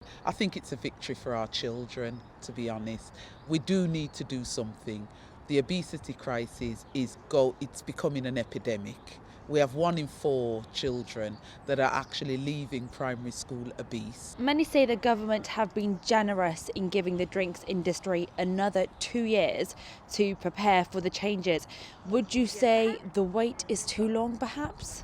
I think it's a victory for our children, to be honest. We do need to do something. The obesity crisis it's becoming an epidemic. We have 1 in 4 children that are actually leaving primary school obese. Many say the government have been generous in giving the drinks industry another 2 years to prepare for the changes. Would you say the wait is too long, perhaps?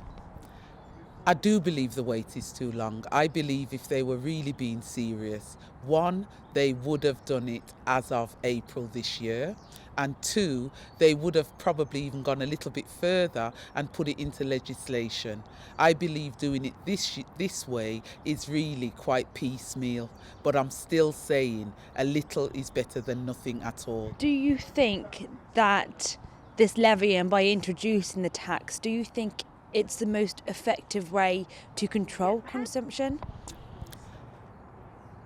I do believe the wait is too long. I believe if they were really being serious, one, they would have done it as of April this year, and two, they would have probably even gone a little bit further and put it into legislation. I believe doing it this way is really quite piecemeal, but I'm still saying a little is better than nothing at all. Do you think that this levy, and by introducing the tax, do you think it's the most effective way to control consumption?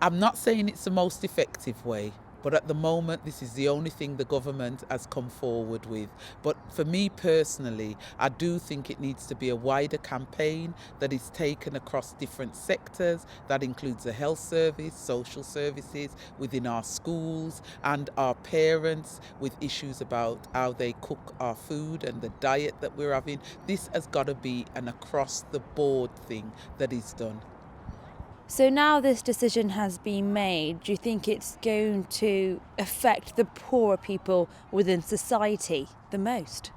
I'm not saying it's the most effective way, but at the moment, this is the only thing the government has come forward with. But for me personally, I do think it needs to be a wider campaign that is taken across different sectors. That includes the health service, social services, within our schools, and our parents with issues about how they cook our food and the diet that we're having. This has got to be an across the board thing that is done. So now this decision has been made, do you think it's going to affect the poorer people within society the most?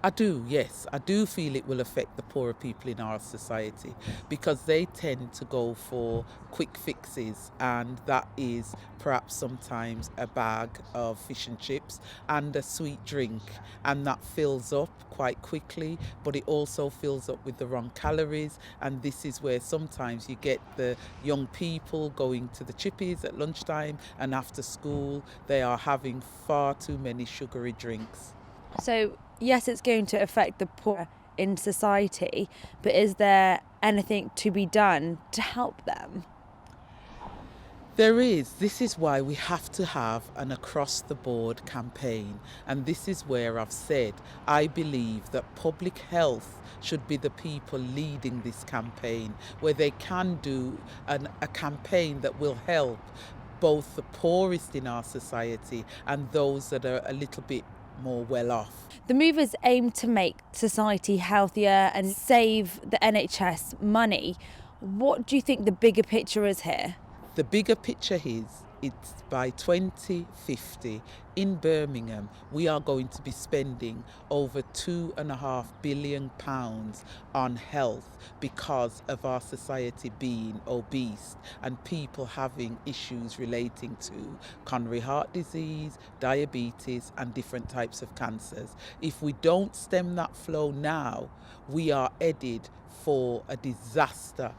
I do, yes. I do feel it will affect the poorer people in our society because they tend to go for quick fixes, and that is perhaps sometimes a bag of fish and chips and a sweet drink, and that fills up quite quickly, but it also fills up with the wrong calories, and this is where sometimes you get the young people going to the chippies at lunchtime and after school they are having far too many sugary drinks. So, yes, it's going to affect the poor in society, but is there anything to be done to help them? There is. This is why we have to have an across the board campaign. And this is where I've said I believe that public health should be the people leading this campaign, where they can do a campaign that will help both the poorest in our society and those that are a little bit more well off. The movers aim to make society healthier and save the NHS money. What do you think the bigger picture is here? The bigger picture is it's by 2050 in Birmingham we are going to be spending over £2.5 billion on health because of our society being obese and people having issues relating to coronary heart disease, diabetes and different types of cancers. If we don't stem that flow now, we are headed for a disaster